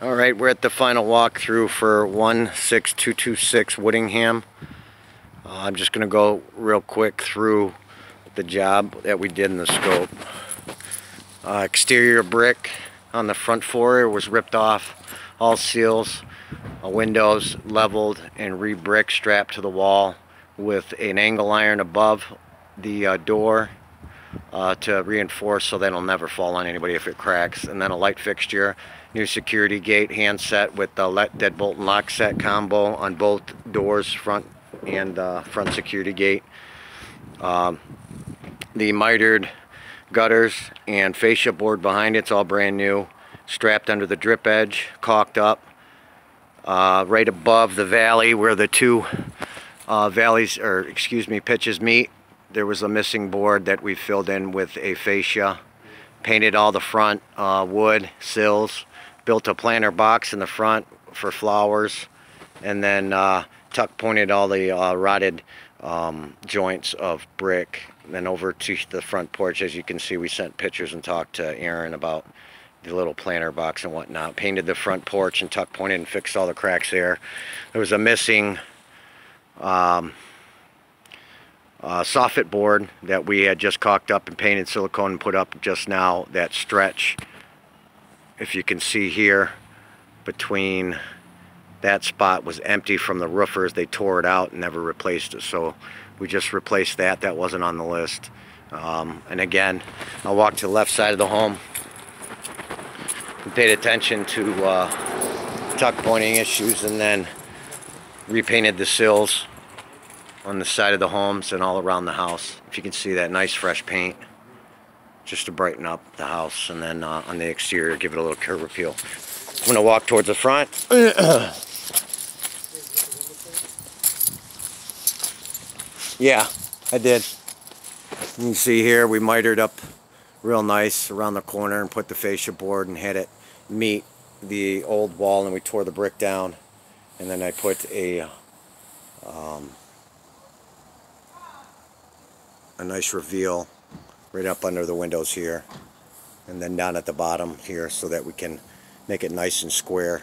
Alright, we're at the final walkthrough for 16226 Wooodingham. I'm just going to go real quick through the job that we did in the scope. Exterior brick on the front floor was ripped off, all seals, windows leveled and re-brick strapped to the wall with an angle iron above the door to reinforce so that'll never fall on anybody if it cracks, and then a light fixture, new security gate handset with the deadbolt and lock set combo on both doors, front and front security gate. The mitered gutters and fascia board behind it's all brand new, strapped under the drip edge, caulked up. Right above the valley where the two pitches meet, there was a missing board that we filled in with a fascia, painted all the front wood sills, built a planter box in the front for flowers, and then tuck pointed all the rotted joints of brick. And then over to the front porch, as you can see, we sent pictures and talked to Aaron about the little planter box and whatnot. Painted the front porch and tuck pointed and fixed all the cracks there. There was a missing soffit board that we had just caulked up and painted silicone and put up just now. That stretch, if you can see here, between that spot was empty from the roofers. They tore it out and never replaced it, so we just replaced that. That wasn't on the list. And again, I'll walk to the left side of the home. We paid attention to tuck pointing issues, and then repainted the sills on the side of the homes and all around the house. If you can see that nice fresh paint, just to brighten up the house. And then on the exterior, give it a little curb appeal. I'm going to walk towards the front. Yeah, I did. You can see here we mitered up real nice around the corner and put the fascia board and had it meet the old wall, and we tore the brick down, and then I put a nice reveal right up under the windows here, and then down at the bottom here, so that we can make it nice and square.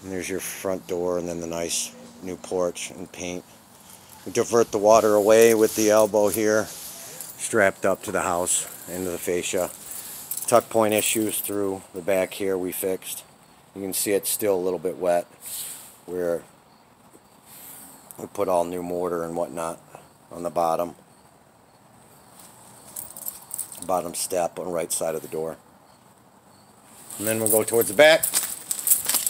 And there's your front door, and then the nice new porch and paint. We divert the water away with the elbow here, strapped up to the house, into the fascia. Tuck point issues through the back here we fixed. You can see it's still a little bit wet, where we put all new mortar and whatnot on the bottom step on the right side of the door. And then we'll go towards the back.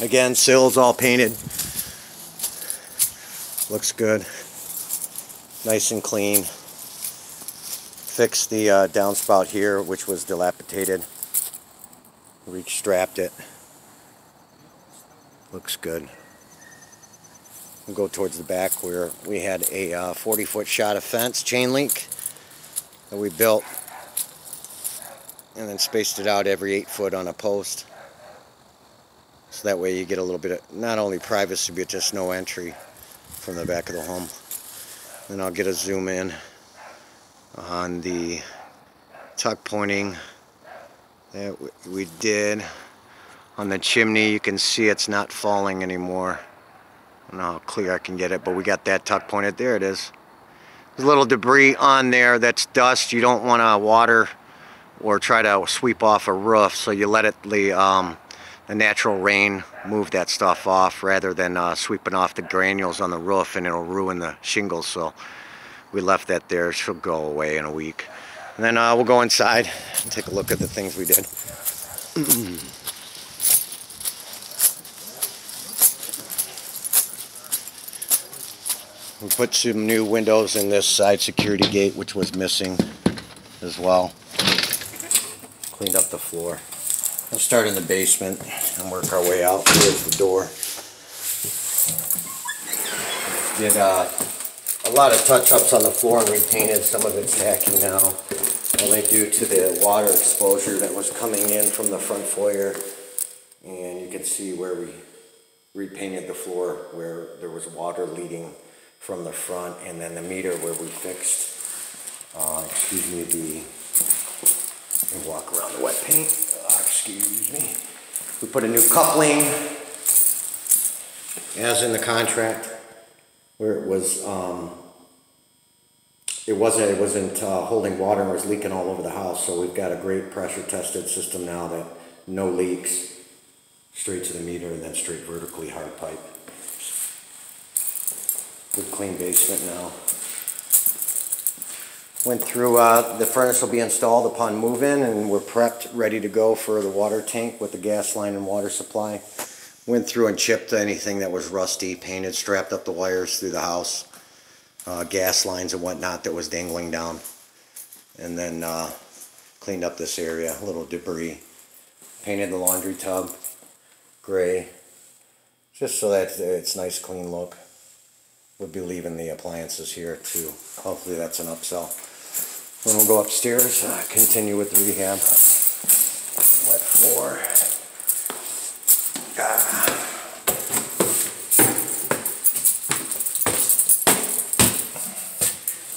Again, sills all painted. Looks good. Nice and clean. Fixed the downspout here, which was dilapidated. Re-strapped it. Looks good. We'll go towards the back where we had a 40-foot shot of fence, chain link, that we built, and then spaced it out every 8 foot on a post. So that way you get a little bit of not only privacy, but just no entry from the back of the home. Then I'll get a zoom in on the tuck pointing that we did on the chimney. You can see it's not falling anymore. I don't know how clear I can get it, but we got that tuck pointed. There it is. There's a little debris on there that's dust. You don't want to water or try to sweep off a roof, so you let it the natural rain move that stuff off rather than sweeping off the granules on the roof, and it'll ruin the shingles. So we left that there. She'll go away in a week. And then we'll go inside and take a look at the things we did. We put some new windows in this side security gate, which was missing as well. Cleaned up the floor. We'll start in the basement and work our way out towards the door. Did a lot of touch-ups on the floor and repainted. Some of it's tacky now, only due to the water exposure that was coming in from the front foyer. And you can see where we repainted the floor, where there was water leading from the front, and then the meter where we fixed, let me walk around the wet paint. Excuse me. We put a new coupling, as in the contract, where it wasn't holding water and was leaking all over the house. So we've got a great pressure tested system now that no leaks, straight to the meter and then straight vertically hard pipe. Good clean basement now. Went through, the furnace will be installed upon move-in, and we're prepped, ready to go for the water tank with the gas line and water supply. Went through and chipped anything that was rusty, painted, strapped up the wires through the house, gas lines and whatnot that was dangling down. And then cleaned up this area, a little debris. Painted the laundry tub gray, just so that it's nice clean look. We'll be leaving the appliances here too. Hopefully that's an upsell. Then we'll go upstairs, continue with the rehab. Wet floor.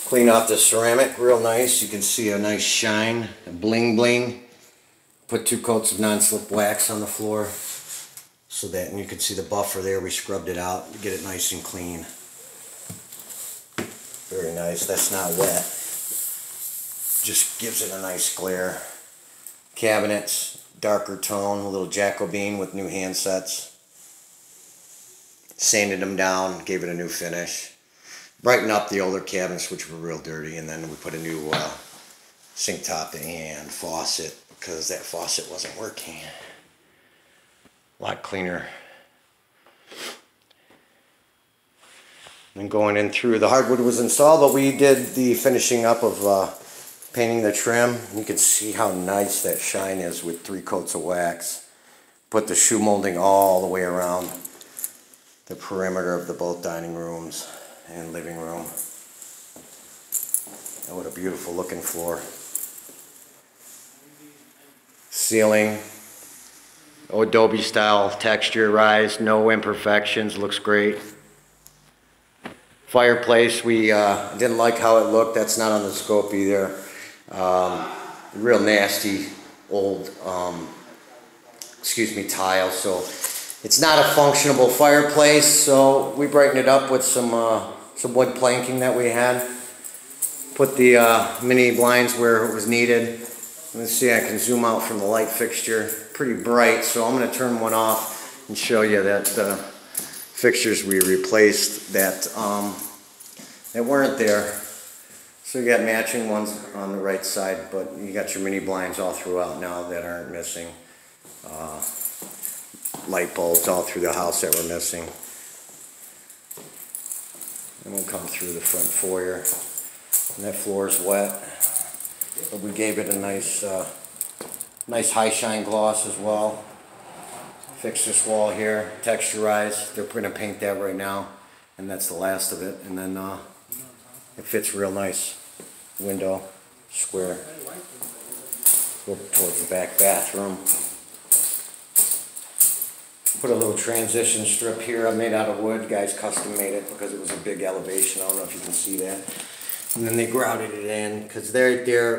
Clean off the ceramic real nice. You can see a nice shine, a bling bling. Put 2 coats of non-slip wax on the floor so that, and you can see the buffer there, we scrubbed it out to get it nice and clean. Very nice. That's not wet. Just gives it a nice glare. Cabinets, darker tone, a little Jacobine with new handsets. Sanded them down, gave it a new finish. Brighten up the older cabinets, which were real dirty, and then we put a new sink top and faucet because that faucet wasn't working. A lot cleaner. And going in through, the hardwood was installed, but we did the finishing up of painting the trim. You can see how nice that shine is with 3 coats of wax. Put the shoe molding all the way around the perimeter of the both dining rooms and living room. And what a beautiful looking floor. Ceiling, Adobe style texture rise, no imperfections, looks great. Fireplace, we didn't like how it looked. That's not on the scope either. Real nasty old, tile. So it's not a functionable fireplace. So we brightened it up with some wood planking that we had. Put the mini blinds where it was needed. Let's see, I can zoom out from the light fixture. Pretty bright, so I'm going to turn one off and show you that fixtures we replaced that weren't there. So you got matching ones on the right side, but you got your mini blinds all throughout now that aren't missing. Light bulbs all through the house that were missing. And we'll come through the front foyer. And that floor is wet, but we gave it a nice high shine gloss as well. Fix this wall here, texturized. They're going to paint that right now, and that's the last of it. And then it fits real nice. Window, square. Go towards the back bathroom. Put a little transition strip here. I made out of wood. Guys custom made it because it was a big elevation. I don't know if you can see that. And then they grouted it in because there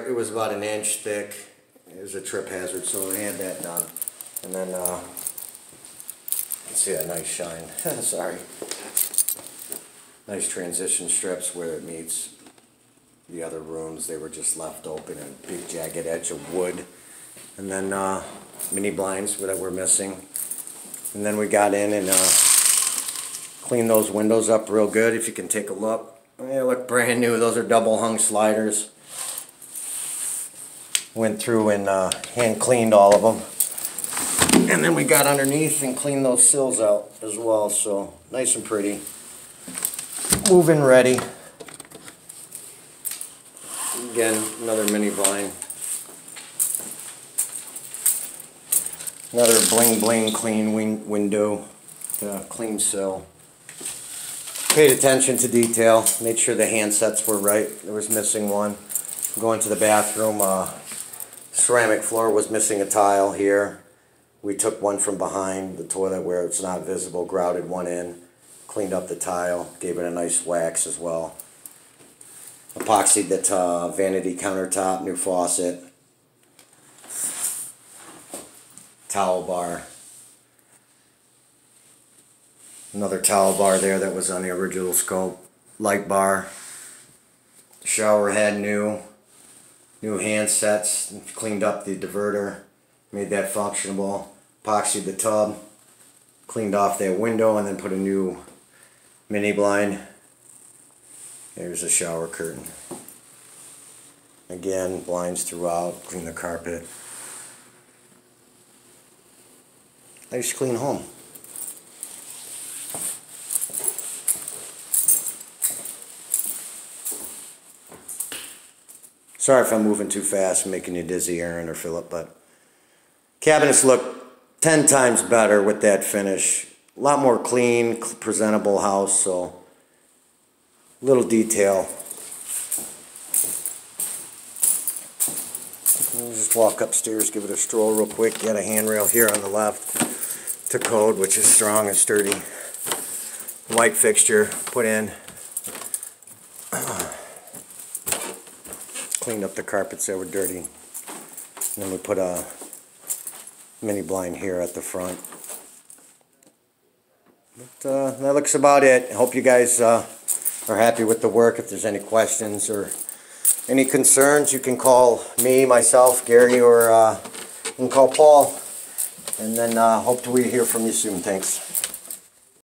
it was about 1 inch thick. It was a trip hazard, so they had that done. And then you can see that nice shine. Sorry. Nice transition strips where it meets the other rooms. They were just left open and big jagged edge of wood. And then mini blinds that were missing. And then we got in and cleaned those windows up real good. If you can take a look. They look brand new. Those are double hung sliders. Went through and hand cleaned all of them. And then we got underneath and cleaned those sills out as well. So nice and pretty. Move-in ready. Again, another mini blind. Another bling bling clean window. Clean sill. Paid attention to detail. Made sure the handsets were right. There was missing one. Going to the bathroom. Ceramic floor was missing a tile here. We took one from behind the toilet where it's not visible, grouted one in, cleaned up the tile, gave it a nice wax as well. Epoxied the vanity countertop, new faucet, towel bar, Another towel bar there that was on the original scope. Light bar. The shower had new handsets. Cleaned up the diverter. Made that functionable. Epoxied the tub. Cleaned off that window and then put a new mini blind. There's a shower curtain. Again, blinds throughout. Clean the carpet. Nice clean home. Sorry if I'm moving too fast and making you dizzy, Aaron or Philip, but cabinets look 10 times better with that finish. A lot more clean, presentable house, so little detail. We'll just walk upstairs, give it a stroll real quick. Got a handrail here on the left to code, which is strong and sturdy. White fixture put in. Cleaned up the carpets that were dirty. And then we put a mini blind here at the front. But that looks about it. I hope you guys are happy with the work. If there's any questions or any concerns, you can call me, myself, Gary, or you can call Paul. And then hope to hear from you soon. Thanks.